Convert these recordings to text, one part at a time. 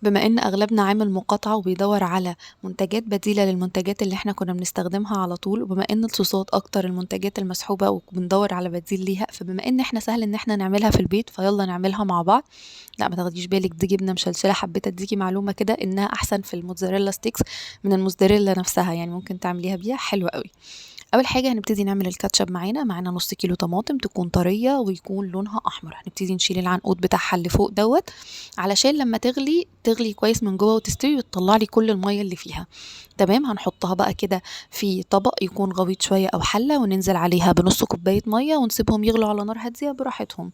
بما إن أغلبنا عامل مقاطعة وبيدوّر على منتجات بديلة للمنتجات اللي إحنا كنا بنستخدمها على طول، وبما إن الصوصات أكتر المنتجات المسحوبة وبندوّر على بديل ليها، فبما إن إحنا سهل إن إحنا نعملها في البيت فيالّا نعملها مع بعض. لأ ما تاخديش بالِك دي جبنة مشلشلة، حبيت أدّيكِ معلومة كده إنها أحسن في الموتزاريلا ستيكس من الموتزاريلا نفسها، يعني ممكن تعمليها بيها حلوة أوي. أول حاجة هنبتدي نعمل الكاتشب معانا نُص كيلو طماطم تكون طرية ويكون لونها أحمر، هنبتدي نشيل العنقود بتاعها اللي فوق دوّة، علشان لمّا تغلي كويس من جوّه وتستوي وتطلّع لي كل المَيّة اللي فيها. تمام، هنحطها بقى كده في طبق يكون غويط شوية أو حلة وننزل عليها بنُص كوباية مَيّة ونسيبهم يغلوا على نار هادية براحتهم.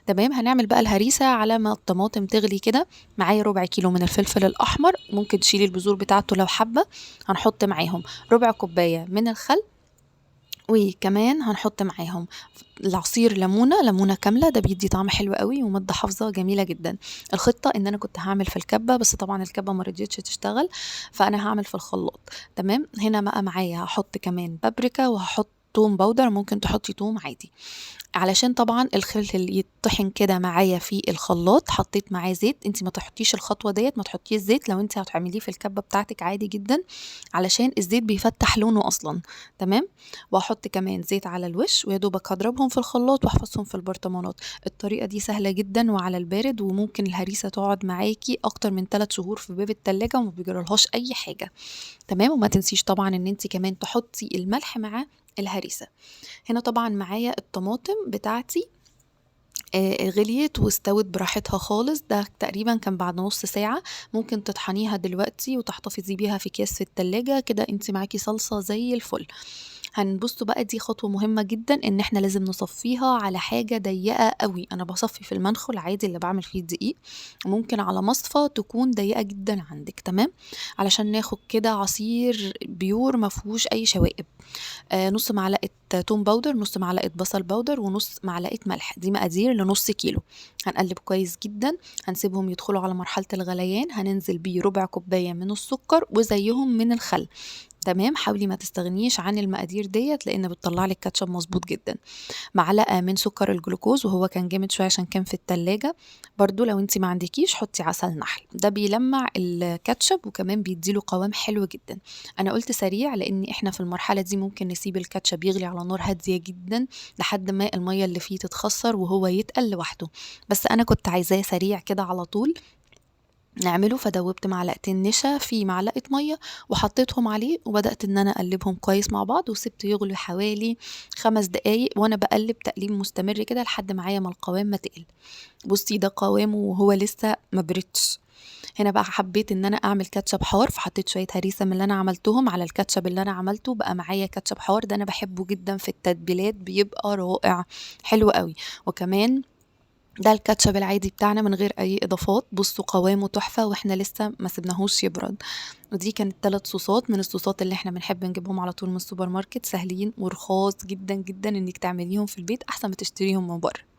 تمام، هنعمل بقى الهريسة على ما الطماطم تغلي كده. معايا ربع كيلو من الفلفل الأحمر، ممكن تشيلي البذور بتاعته لو حابة. هنحط معاهم ربع كوباية من الخل، وكمان هنحط معاهم العصير ليمونة كاملة، ده بيدّي طعم حلو أوي ومادة حافظة جميلة جدًا. الخطة إن أنا كنت هاعمل في الكبة، بس طبعًا الكبة ما رضيتش تشتغل، فأنا هاعمل في الخلاط. تمام، هنا بقى معايا هاحط كمان بابريكا وهاحط توم باودر، ممكن تحطي توم عادي. علشان طبعًا الفلفل يتطحن كده معايا في الخلاط، حطيت معاه زيت، أنتِ ما تحطيش الخطوة ديّة، ما تحطيش زيت لو أنتِ هتعمليه في الكبة بتاعتِك عادي جدًا، علشان الزيت بيفتّح لونه أصلًا. تمام، وهاحط كمان زيت على الوش ويا دوبك هاضربهم في الخلاط واحفظهم في البرطمانات. الطريقة دي سهلة جدًا وعلى البارد، وممكن الهريسة تقعد معاكِ أكتر من 3 شهور في باب التلاجة وما بيجرالهاش أي حاجة. تمام، وما تنسيش طبعًا إن أنتِ كمان تحطي الملح مع الهريسة. هنا طبعًا معايا الطماطم بتاعتي غليت واستوت براحتها خالص، ده تقريبًا كان بعد نُص ساعة. ممكن تطحنيها دلوقتي وتحتفظي بيها في أكياس في التلاجة، كده أنتِ معاكِ صلصة زي الفل. بُصّوا بقى دي خطوة مهمة جدًا، إن إحنا لازم نصفّيها على حاجة ضيّقة أوي، أنا باصفّي في المنخل العادي اللي باعمل فيه الدقيق، وممكن على مصفى تكون ضيّقة جدًا عندِك. تمام، علشان ناخد كده عصير pure ما فيهوش أي شوائب. نُص معلقة توم باودر، نُص معلقة بصل باودر، ونُص معلقة ملح، دي مقادير لنُص كيلو. هنقلّب كويس جدًا، هنسيبهم يدخلوا على مرحلة الغليان، هننزل بيه ربع كوباية من السكر وزيّهم من الخل. تمام، حاولي ما تستغنيش عن المقادير ديّة لإن بتطلّع لِك كاتشب مضبوط جدًا. معلقة من سكر الجلوكوز وهو كان جامد شوية عشان كان في التلاجة، برضه لو أنتِ ما عندكيش حطّي عسل نحل، ده بيلمّع الكاتشب وكمان بيدّي له قوام حلو جدًا. أنا قُلت سريع لإن إحنا في المرحلة دي ممكن نسيب الكاتشب يغلي على نار هادية جدًا لحد ما المَيّة اللي فيه تتخثّر وهو يتقل لوحده، بس أنا كنت عايزاه سريع كده على طول نعمله، فدوّبت معلقتين نشا في معلقة مَيّة وحطيتهم عليه وبدأت إن أنا أقلّبهم كويس مع بعض وسِبته يغلي حوالي 5 دقايق وأنا باقلّب تقليب مستمر كده لحد معايا ما القوام ما تقل. بُصّي ده قوامه وهو لسه ما بردش. هنا بقى حبيت إن أنا أعمل كاتشب حار، فحطيت شوية هريسة من اللي أنا عملتهم على الكاتشب اللي أنا عملته، بقى معايا كاتشب حار، ده أنا باحبه جدًا في التتبيلات بيبقى رائع، حلو أوي. وكمان ده الكاتشب العادي بتاعنا من غير أي إضافات، بُصّوا قوامه تحفة وإحنا لسه ما سيبناهوش يبرد. ودي كانت 3 صوصات من الصوصات اللي إحنا بنحب نجيبهم على طول من السوبر ماركت، سهلين ورخاص جدًا، جدًا إنِّك تعمليهم في البيت أحسن ما تشتريهم من برّه.